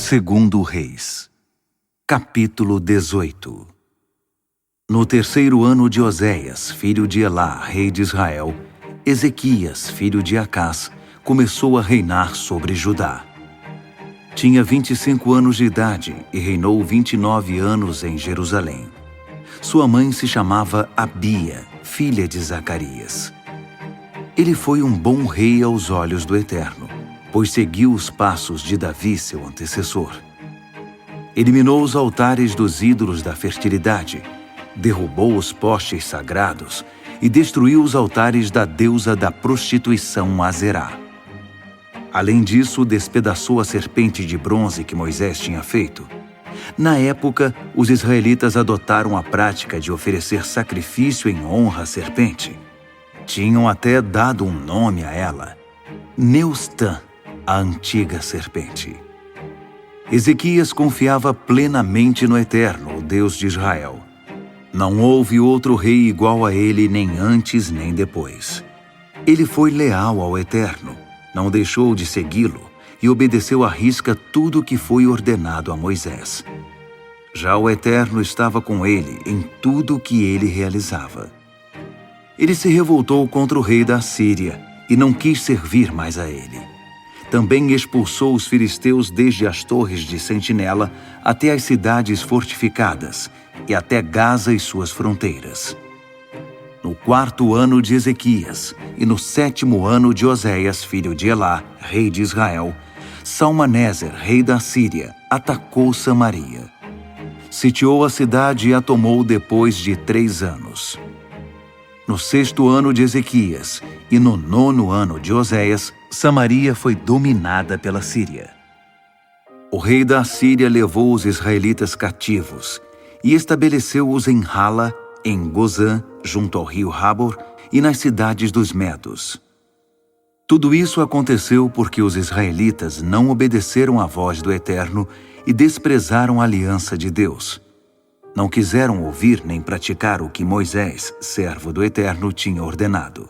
Segundo Reis, capítulo 18. No terceiro ano de Oséias, filho de Elá, rei de Israel, Ezequias, filho de Acás, começou a reinar sobre Judá. Tinha 25 anos de idade e reinou 29 anos em Jerusalém. Sua mãe se chamava Abia, filha de Zacarias. Ele foi um bom rei aos olhos do Eterno, pois seguiu os passos de Davi, seu antecessor. Eliminou os altares dos ídolos da fertilidade, derrubou os postes sagrados e destruiu os altares da deusa da prostituição Azerá. Além disso, despedaçou a serpente de bronze que Moisés tinha feito. Na época, os israelitas adotaram a prática de oferecer sacrifício em honra à serpente. Tinham até dado um nome a ela: Neustã, a antiga serpente. Ezequias confiava plenamente no Eterno, o Deus de Israel. Não houve outro rei igual a ele, nem antes nem depois. Ele foi leal ao Eterno, não deixou de segui-lo e obedeceu à risca tudo o que foi ordenado a Moisés. Já o Eterno estava com ele em tudo o que ele realizava. Ele se revoltou contra o rei da Assíria e não quis servir mais a ele. Também expulsou os filisteus desde as torres de sentinela até as cidades fortificadas e até Gaza e suas fronteiras. No 4º ano de Ezequias e no 7º ano de Oséias, filho de Elá, rei de Israel, Salmaneser, rei da Síria, atacou Samaria. Sitiou a cidade e a tomou depois de 3 anos. No 6º ano de Ezequias e no 9º ano de Oséias, Samaria foi dominada pela Síria. O rei da Síria levou os israelitas cativos e estabeleceu-os em Hala, em Gozã, junto ao rio Habor, e nas cidades dos Medos. Tudo isso aconteceu porque os israelitas não obedeceram à voz do Eterno e desprezaram a aliança de Deus. Não quiseram ouvir nem praticar o que Moisés, servo do Eterno, tinha ordenado.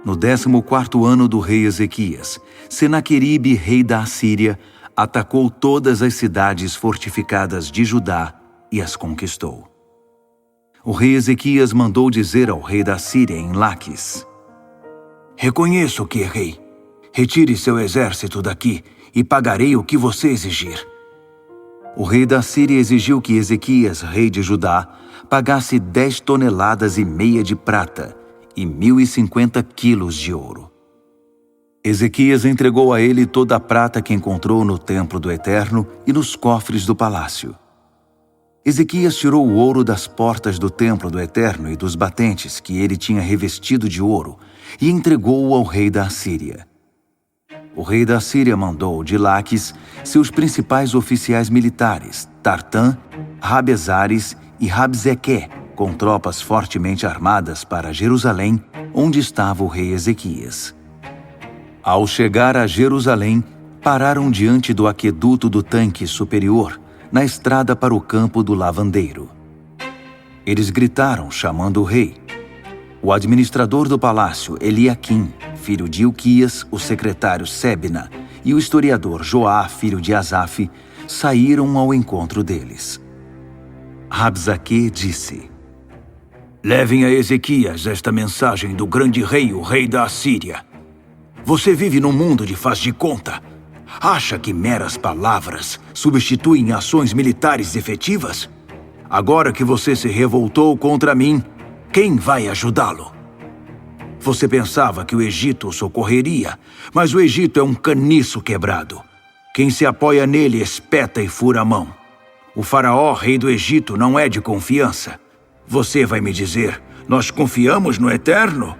No 14º ano do rei Ezequias, Senaqueribe, rei da Assíria, atacou todas as cidades fortificadas de Judá e as conquistou. O rei Ezequias mandou dizer ao rei da Síria em Laquis: "Reconheço que errei. Retire seu exército daqui e pagarei o que você exigir." O rei da Síria exigiu que Ezequias, rei de Judá, pagasse 10,5 toneladas de prata e 1.050 quilos de ouro. Ezequias entregou a ele toda a prata que encontrou no templo do Eterno e nos cofres do palácio. Ezequias tirou o ouro das portas do templo do Eterno e dos batentes que ele tinha revestido de ouro e entregou-o ao rei da Assíria. O rei da Síria mandou de Laquis seus principais oficiais militares, Tartã, Rabezares e Rabzequé, com tropas fortemente armadas para Jerusalém, onde estava o rei Ezequias. Ao chegar a Jerusalém, pararam diante do aqueduto do tanque superior, na estrada para o campo do lavandeiro. Eles gritaram, chamando o rei. O administrador do palácio, Eliaquim, filho de Ilquias, o secretário Sebna e o historiador Joá, filho de Asaf, saíram ao encontro deles. Rabzaque disse: "Levem a Ezequias esta mensagem do grande rei, o rei da Assíria. Você vive num mundo de faz de conta. Acha que meras palavras substituem ações militares efetivas? Agora que você se revoltou contra mim, quem vai ajudá-lo? Você pensava que o Egito o socorreria, mas o Egito é um caniço quebrado. Quem se apoia nele espeta e fura a mão. O faraó, rei do Egito, não é de confiança. Você vai me dizer, nós confiamos no Eterno?"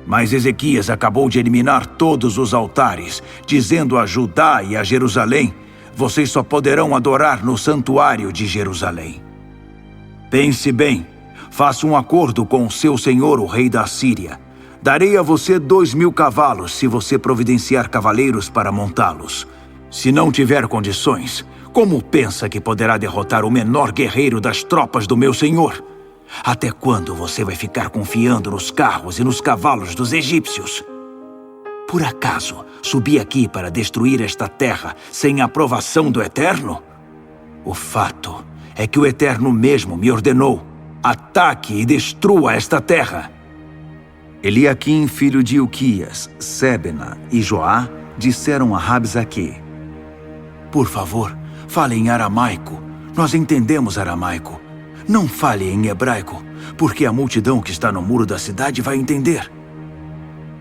Mas Ezequias acabou de eliminar todos os altares, dizendo a Judá e a Jerusalém: "Vocês só poderão adorar no santuário de Jerusalém." Pense bem, faça um acordo com o seu senhor, o rei da Síria. Darei a você 2.000 cavalos se você providenciar cavaleiros para montá-los. Se não tiver condições, como pensa que poderá derrotar o menor guerreiro das tropas do meu senhor? Até quando você vai ficar confiando nos carros e nos cavalos dos egípcios? Por acaso, subi aqui para destruir esta terra sem a aprovação do Eterno? O fato é que o Eterno mesmo me ordenou: ataque e destrua esta terra. Eliaquim, filho de Ilquias, Sebna e Joá, disseram a Rabsaque: Por favor, fale em aramaico. Nós entendemos aramaico. Não fale em hebraico, porque a multidão que está no muro da cidade vai entender.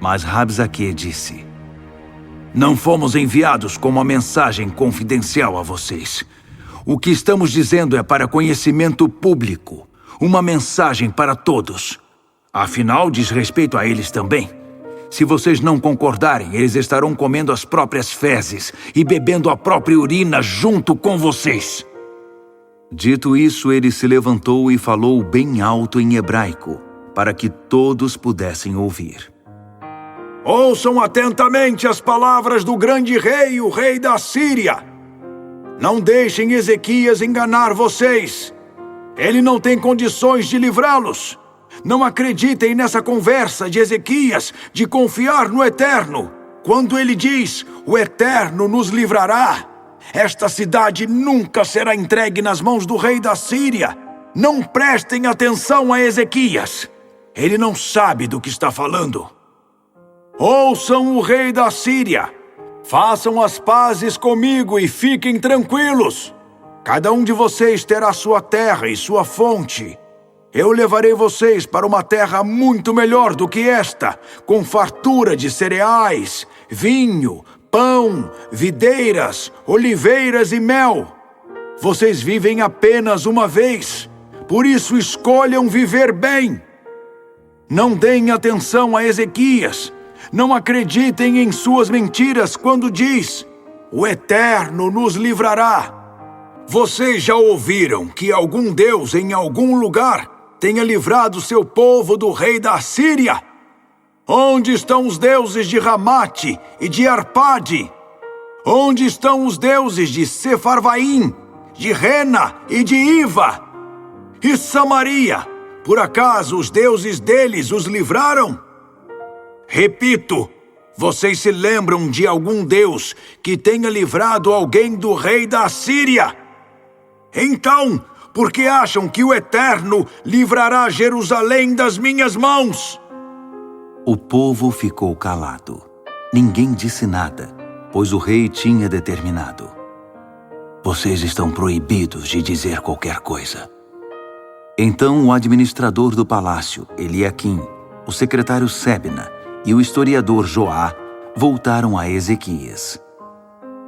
Mas Rabsaque disse: Não fomos enviados com uma mensagem confidencial a vocês. O que estamos dizendo é para conhecimento público. Uma mensagem para todos. Afinal, diz respeito a eles também. Se vocês não concordarem, eles estarão comendo as próprias fezes e bebendo a própria urina junto com vocês. Dito isso, ele se levantou e falou bem alto em hebraico, para que todos pudessem ouvir. Ouçam atentamente as palavras do grande rei, o rei da Síria. Não deixem Ezequias enganar vocês. Ele não tem condições de livrá-los. Não acreditem nessa conversa de Ezequias de confiar no Eterno. Quando ele diz, o Eterno nos livrará, esta cidade nunca será entregue nas mãos do rei da Síria. Não prestem atenção a Ezequias. Ele não sabe do que está falando. Ouçam o rei da Síria. Façam as pazes comigo e fiquem tranquilos. Cada um de vocês terá sua terra e sua fonte. Eu levarei vocês para uma terra muito melhor do que esta, com fartura de cereais, vinho, pão, videiras, oliveiras e mel. Vocês vivem apenas uma vez, por isso escolham viver bem. Não deem atenção a Ezequias. Não acreditem em suas mentiras quando diz, o Eterno nos livrará. Vocês já ouviram que algum Deus em algum lugar tenha livrado seu povo do rei da Síria? Onde estão os deuses de Ramate e de Arpade? Onde estão os deuses de Sefarvaim, de Rena e de Iva? E Samaria, por acaso os deuses deles os livraram? Repito, vocês se lembram de algum Deus que tenha livrado alguém do rei da Síria? Então, por que acham que o Eterno livrará Jerusalém das minhas mãos? O povo ficou calado. Ninguém disse nada, pois o rei tinha determinado. Vocês estão proibidos de dizer qualquer coisa. Então o administrador do palácio, Eliaquim, o secretário Sebna e o historiador Joá voltaram a Ezequias.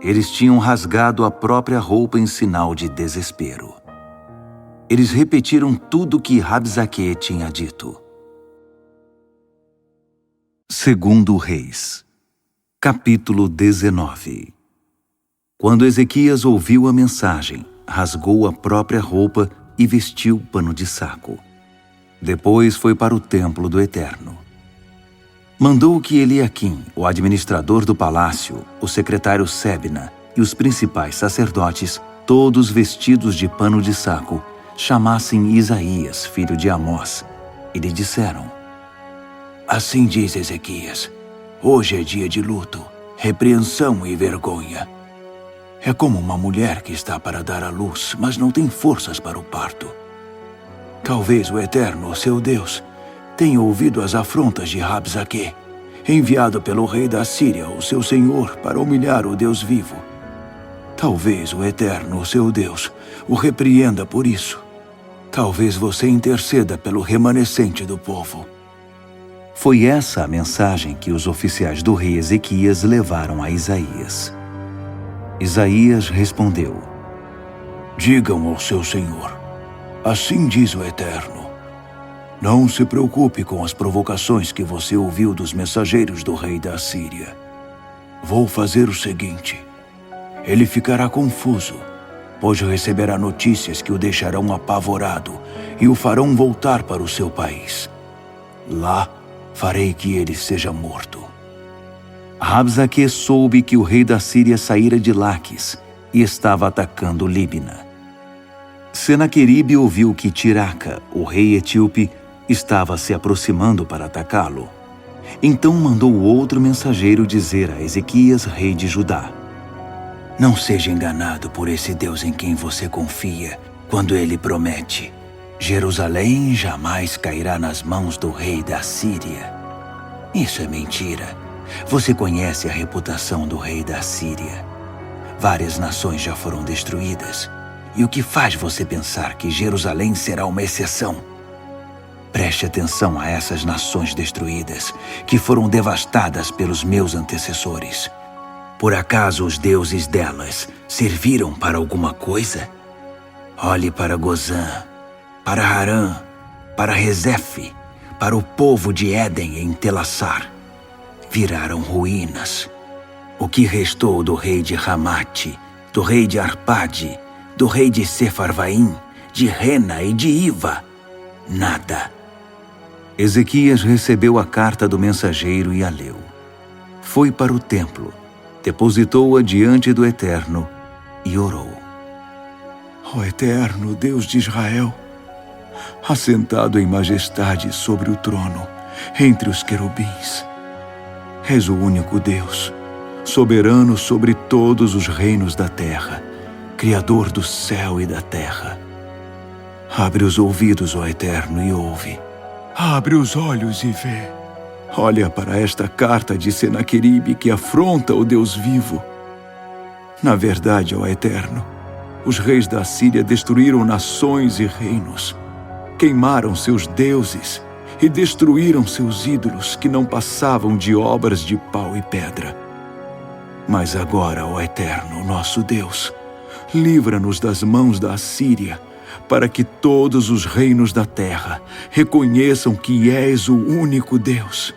Eles tinham rasgado a própria roupa em sinal de desespero. Eles repetiram tudo o que Rabsaque tinha dito. Segundo Reis, capítulo 19. Quando Ezequias ouviu a mensagem, rasgou a própria roupa e vestiu pano de saco. Depois foi para o templo do Eterno. Mandou que Eliaquim, o administrador do palácio, o secretário Sebna e os principais sacerdotes, todos vestidos de pano de saco, chamassem Isaías, filho de Amós, e lhe disseram: Assim diz Ezequias, hoje é dia de luto, repreensão e vergonha. É como uma mulher que está para dar à luz, mas não tem forças para o parto. Talvez o Eterno, seu Deus, tenha ouvido as afrontas de Rabsaque, enviado pelo rei da Síria, o seu senhor, para humilhar o Deus vivo. Talvez o Eterno, seu Deus, o repreenda por isso. Talvez você interceda pelo remanescente do povo. Foi essa a mensagem que os oficiais do rei Ezequias levaram a Isaías. Isaías respondeu: Digam ao seu senhor, assim diz o Eterno. Não se preocupe com as provocações que você ouviu dos mensageiros do rei da Síria. Vou fazer o seguinte: ele ficará confuso, pois receberá notícias que o deixarão apavorado e o farão voltar para o seu país. Lá, farei que ele seja morto. Rabsaque soube que o rei da Síria saíra de Laquis e estava atacando Líbina. Senaqueribe ouviu que Tiraca, o rei etíope, estava se aproximando para atacá-lo. Então mandou outro mensageiro dizer a Ezequias, rei de Judá: não seja enganado por esse Deus em quem você confia, quando ele promete: Jerusalém jamais cairá nas mãos do rei da Síria. Isso é mentira. Você conhece a reputação do rei da Síria. Várias nações já foram destruídas. E o que faz você pensar que Jerusalém será uma exceção? Preste atenção a essas nações destruídas, que foram devastadas pelos meus antecessores. Por acaso os deuses delas serviram para alguma coisa? Olhe para Gozã, para Harã, para Rezefe, para o povo de Éden em Telassar. Viraram ruínas. O que restou do rei de Ramate, do rei de Arpade, do rei de Sefarvaim, de Rena e de Iva? Nada. Ezequias recebeu a carta do mensageiro e a leu. Foi para o templo, depositou-a diante do Eterno e orou. Ó Eterno Deus de Israel, assentado em majestade sobre o trono, entre os querubins, és o único Deus, soberano sobre todos os reinos da terra, Criador do céu e da terra. Abre os ouvidos, ó Eterno, e ouve. Abre os olhos e vê. Olha para esta carta de Senaqueribe que afronta o Deus vivo. Na verdade, ó Eterno, os reis da Síria destruíram nações e reinos, queimaram seus deuses e destruíram seus ídolos que não passavam de obras de pau e pedra. Mas agora, ó Eterno, nosso Deus, livra-nos das mãos da Assíria, para que todos os reinos da terra reconheçam que és o único Deus.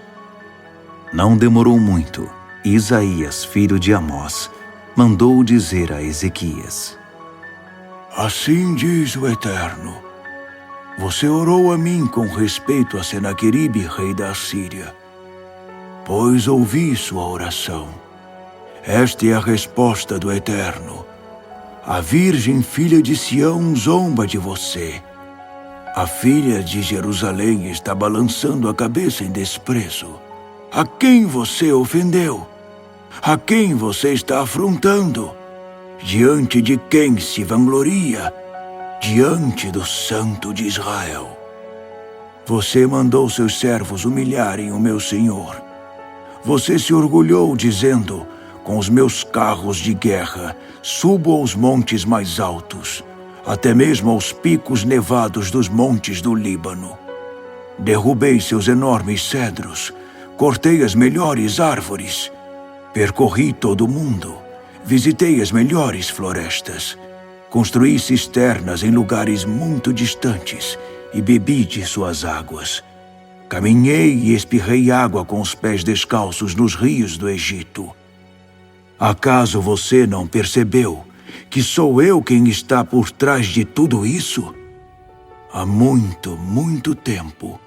Não demorou muito. Isaías, filho de Amós, mandou dizer a Ezequias: assim diz o Eterno: você orou a mim com respeito a Senaqueribe, rei da Assíria. Pois ouvi sua oração. Esta é a resposta do Eterno. A virgem filha de Sião zomba de você. A filha de Jerusalém está balançando a cabeça em desprezo. A quem você ofendeu? A quem você está afrontando? Diante de quem se vangloria? Diante do Santo de Israel. Você mandou seus servos humilharem o meu Senhor. Você se orgulhou dizendo: com os meus carros de guerra, subo aos montes mais altos, até mesmo aos picos nevados dos montes do Líbano. Derrubei seus enormes cedros, cortei as melhores árvores, percorri todo o mundo, visitei as melhores florestas, construí cisternas em lugares muito distantes e bebi de suas águas. Caminhei e espirrei água com os pés descalços nos rios do Egito. Acaso você não percebeu que sou eu quem está por trás de tudo isso? Há muito, muito tempo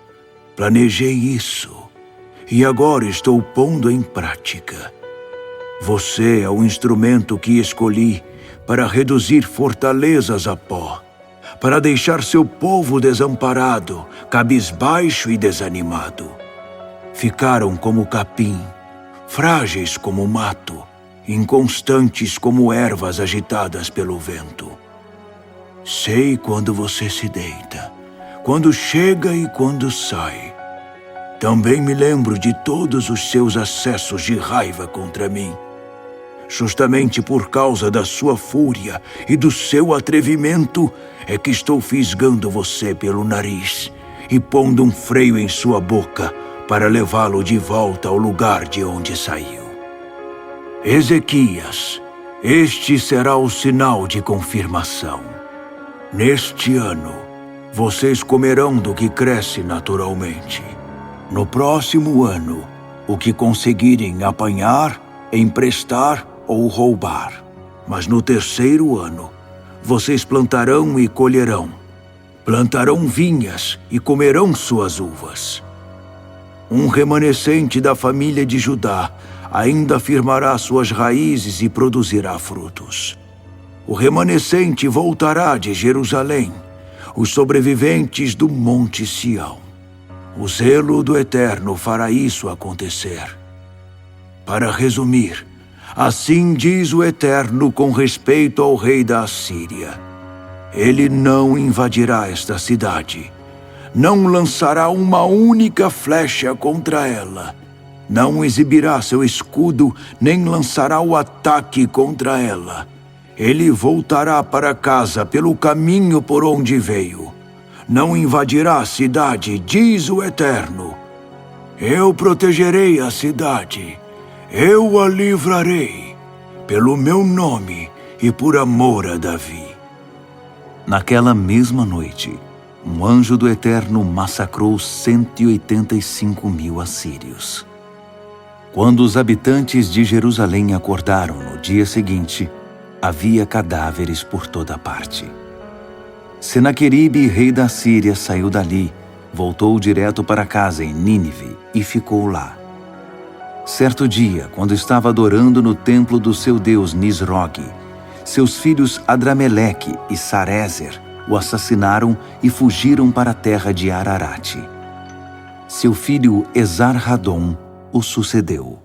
planejei isso e agora estou pondo em prática. Você é o instrumento que escolhi para reduzir fortalezas a pó, para deixar seu povo desamparado, cabisbaixo e desanimado. Ficaram como capim, frágeis como mato, inconstantes como ervas agitadas pelo vento. Sei quando você se deita, quando chega e quando sai. Também me lembro de todos os seus acessos de raiva contra mim. Justamente por causa da sua fúria e do seu atrevimento é que estou fisgando você pelo nariz e pondo um freio em sua boca para levá-lo de volta ao lugar de onde saiu. Ezequias, este será o sinal de confirmação. Neste ano, vocês comerão do que cresce naturalmente. No próximo ano, o que conseguirem apanhar, emprestar ou roubar. Mas no terceiro ano, vocês plantarão e colherão. Plantarão vinhas e comerão suas uvas. Um remanescente da família de Judá ainda firmará suas raízes e produzirá frutos. O remanescente voltará de Jerusalém, os sobreviventes do Monte Sião. O zelo do Eterno fará isso acontecer. Para resumir, assim diz o Eterno com respeito ao rei da Assíria: ele não invadirá esta cidade, não lançará uma única flecha contra ela, não exibirá seu escudo, nem lançará o ataque contra ela. Ele voltará para casa pelo caminho por onde veio. Não invadirá a cidade, diz o Eterno. Eu protegerei a cidade. Eu a livrarei, pelo meu nome e por amor a Davi. Naquela mesma noite, um anjo do Eterno massacrou 185.000 assírios. Quando os habitantes de Jerusalém acordaram no dia seguinte, havia cadáveres por toda parte. Senaqueribe, rei da Síria, saiu dali, voltou direto para casa em Nínive e ficou lá. Certo dia, quando estava adorando no templo do seu deus Nisrogue, seus filhos Adrameleque e Sarezer o assassinaram e fugiram para a terra de Ararate. Seu filho Esarhadom o sucedeu.